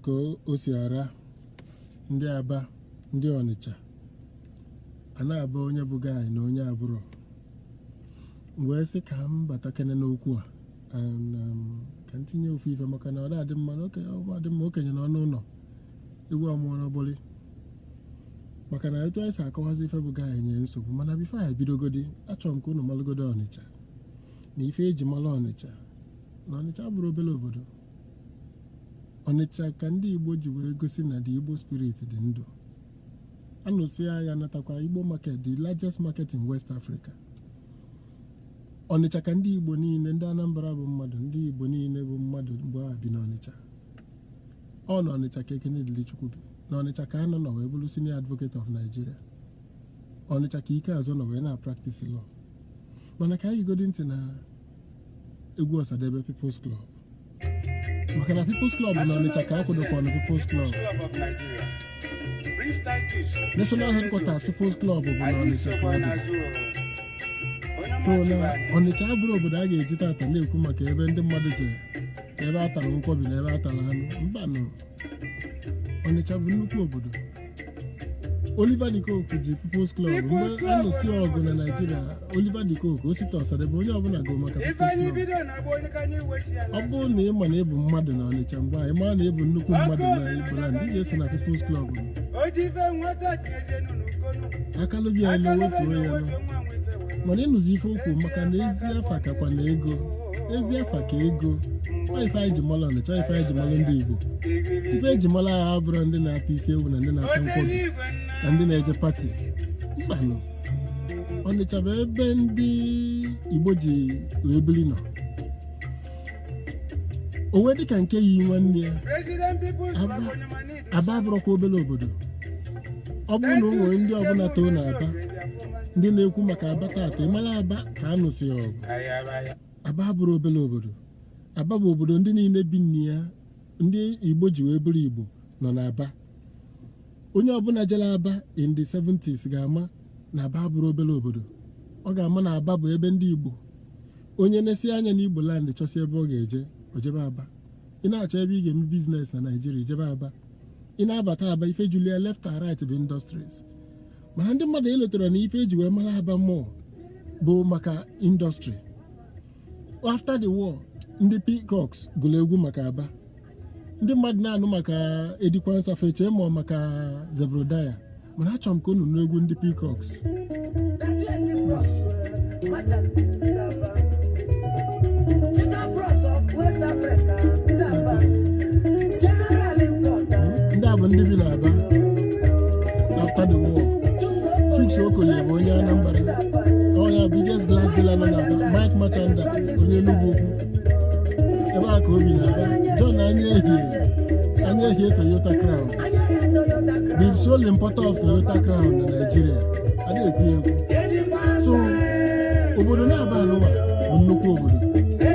ka o si ara ndị Aba ndị Onitsha a na-aba onye bụ gaanyị na onye abụrụ wee sị ka m bata kene n'okwu a ka m tinye ofu ife maka na ọ na-adị mma okenye n'ọnụ ụlọ egwu amụọ n'ọbụlị maka na etu anyị si akọwazi ife bụ gaanyị nye nsogbu mana bifo anyị bidogodi achọrọ m ka unu malụgodo Onitsha na ife eji malụ Onitsha na Onitsha abụrụ obere obodo. Onitsha ka ndị Igbo ji wee gosi na the Igbo spirit dị ndụ. Anụsị agha natakwa Igbo market, the largest market in West Africa. Onitsha ka ndị Igbo niile, ndị Anambra bụ mmadụ, ndị Igbo niile bụ mmadụ mgbe ha bi n'Onitsha. Ọ na Onitsha ka Ekene Dilichukwu bi. Na Onitsha ka anọ nọ wee bụrụ senior advocate of Nigeria. Onitsha ka ike azọ nọ wee na-practice law. Mana ka anyị godi ntị na egwu Ọsadebe People's Club. Maka na People's Club na Onitsha ka akwụdokwa na People's Club. National Headquarters People's Club bụ na Onitsha ka ọ dị. So na Onitsha abụrụ obodo a ga-eji tata na-ekwu maka ebe ndị mmadụ jere, ebe a tara nkwobi na ebe a tara anụ. Mba nọ. Onitsha bụ nnukwu obodo. Oliver De Coque ji People's Club mgbe a nụsị ọgụ na Nigeria. Oliver De Coque, Osita Chidoka, onye ọbụla go maka People's Club. Ọ bụrụ na ị ma na ịbụ mmadụ na Onitsha mgbe anyị maa na ịbụ nnukwu mmadụ na Igbo ndị ga-eso na People's Club. Akalụbi ya elu wetuo ya nọ. Mana ịnụzi ife okwu maka na ezi afa kakwa na ego. Ezi afa ka ego. Ife anyị ji mala Onitsha, ife anyị ji mala ndị Igbo. Ife eji mala ya abụrụ ndị na-ata isi ewu na ndị na-ata nkwobi na ndị na-eje pati. Mbanụ Onitsha bụ ebe ndị Igbo ji wee bili nọ. O wee dịka nke yi nwanne ya. Aba abụrụkwa obere obodo. Ọ bụrụ na o nwere ndị ọbụla too na Aba ndị na-ekwu maka Aba tata ịmara Aba ka a nụsị ọgụ. Aba abụrụ obere obodo. Aba bụ obodo ndị niile bi nne ya ndị Igbo ji wee bụrụ Igbo nọ n'Aba. Onye ọbụla jere Aba in the 70s ga-ama na Aba abụrụ obere obodo. Ọ ga-ama na Aba bụ ebe ndị Igbo. Onye na-esi anya na Igbo land chọsị ebe ọ ga-eje, o jebe Aba. Ị na-achọ ebe ị ga-eme biznes na Nigeria, jebe Aba. Ị na-abata Aba, ife julia left and right bụ industries. Mana ndị mmadụ eletara na ife eji wee mara Aba mmụọ bụ maka industry. After the war, ndị Peacocks gụrụ egwu maka Aba. Ndị mmadụ na-anụ maka Edikwa Nsafe chee ma maka Zebrodaya. Mana achọrọ m ka unu nụ egwu ndị Peacocks. Ndị a bụ ndị bi n'Aba after the war. Chuks Okolie bụ onye Anambra. Ọ ya biggest glass dealer nọ n'Aba. Mike Machanda onye Enugu ukwu. Ebe a ka obi n'Aba. John Anyehie Toyota Crown. The sole importer of Toyota Crown na Nigeria. A na-ekwu egwu. So obodo na-Aba anụwa bụ nnukwu obodo.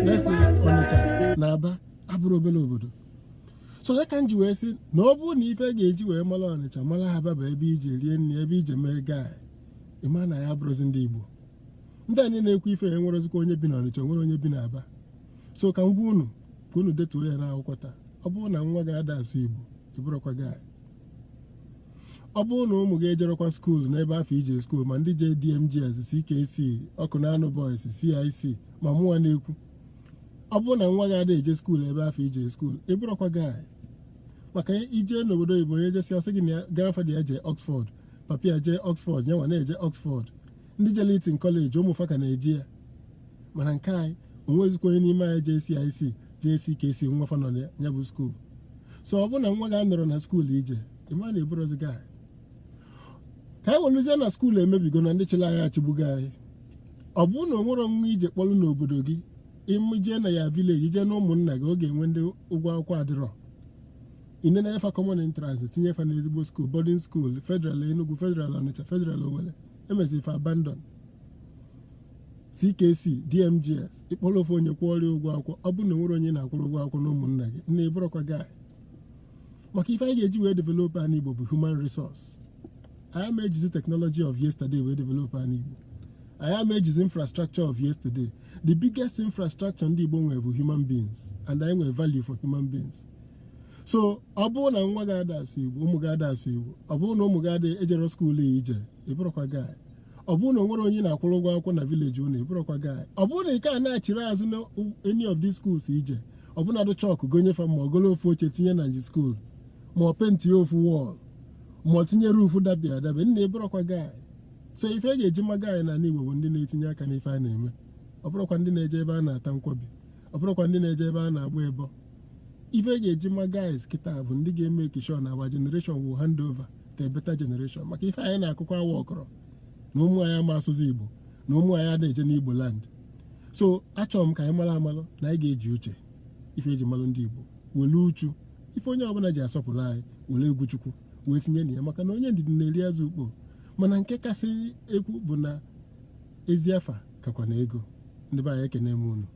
Na-esi Onitsha na Aba abụrụ obere obodo. So ya ka m ji wee sị na ọ bụrụ na ife ga-eji wee mara Onitsha mara Aba bụ ebe ije rie nri, ebe ije mee gaị, ịma na ya abụrụzi ndị Igbo. Ndị anyị na-ekwu ife ya nwerezikwa onye bi na Onitsha, nwere onye bi n'Aba. So ka m gwa unu ka unu detuo ya n'akwụkwọ taa. Ọ bụrụ na nwa ga-ada asụ Igbo, ịbụrụkwa gaị. Ọ bụrụ na ụmụ ga-ejerọkwa skuul n'ebe afọ ije skuul ma ndị je DMGS, CKC, ọkụ na anụ boys, CIC ma mụnwa na-ekwu. Ọ bụrụ na nwa ga-ada eje skuul ebe afọ ije skuul, ịbụrụkwa gaị. Maka ije n'obodo Igbo onye jesi ọsị gị na grandfather ya jee Oxford, papi ya jee Oxford, nyanwa na-eje Oxford. Ndị jere Eton College ụmụfa ka na-eji ya. Mana nke anyị onwezikwa onye n'ime anyị jee CIC jee CKC nwafa nọ ya bụ skuul. So ọ bụrụ na nwa ga-anọrọ na skuul ije, ịma na eburozi gaị. Ka anyị weluzie na skuul emebigo na ndị chịrị anyị achịgbugo anyị. Ọ bụrụ na o nwere nwa ije kpọrọ n'obodo gị, ije na ya vileji, ije na ụmụnna gị, ọ ga-enwe ndị ụgwọ akwụkwọ adịrọ. Ine na efa common entrance tinye efa na ezigbo school, boarding school, federal Enugu, federal Onitsha, federal Owerri. Emezi ife abandon. CKC, DMGS, ịkpọrọ ofe onye kwụọrọ ụgwọ akwụkwọ. Ọ bụrụ na nwere onye na-akwụrụ ụgwọ akwụkwọ na ụmụnna gị, na ịbụrụkwa gaị. Maka ife anyị ga-eji wee develop an Igbo bụ human resource. I am ejizi technology of yesterday wee develop an Igbo. I am ejizi infrastructure of yesterday. The biggest infrastructure ndị Igbo nwere bụ human beings, and anyị nwere value for human beings. so ọ bụrụ na nwa ga-ada asụ Igbo ụmụ ga-ada asụ Igbo ọ bụrụ na ụmụ ga-ada ejere skuulu ije ịbụrụkwa gaị ọ bụrụ na o nwere onye na-akwụrụ ụgwọ akwụkwọ na vileji unu ịbụrụkwa gaị ọ bụrụ na ike a na-achịrị azụ na any of these schools ije ọ bụrụ na dụ chọkụ gonyefe ma ogolo ofu oche tinye na nji skuulu ma ọ penti ofu wọl ma ọ tinye ruufu dabịa adabe nna ịbụrụkwa gaị so ife e ga-eji mma gaị na Igbo bụ ndị na-etinye aka n'ife a na-eme ọ bụrụkwa ndị na-eje ebe a na-ata nkwobi ọ bụrụkwa ndị na-eje ebe a na-agba ebo ife e ga-eji mma guys kịta bụ ndị ga-eme ekishọ na our generation will hand over to a better generation maka ife anyị na-akụkọ awa ọkọrọ na ụmụ anyị ama asụsụ Igbo na ụmụ anyị ada-eje n'Igbo land so achọrọ m ka anyị mara amalụ na anyị ga-eji uche ife eji malụ ndị Igbo were uchu ife onye ọbụla ji asọpụrụ anyị were egwu Chukwu wee tinye na ya maka na onye ndidi na-eri azụ ukpo mana nke kasị ekwu bụ na ezi afa kakwa na ego ndị be anyị ekene m unu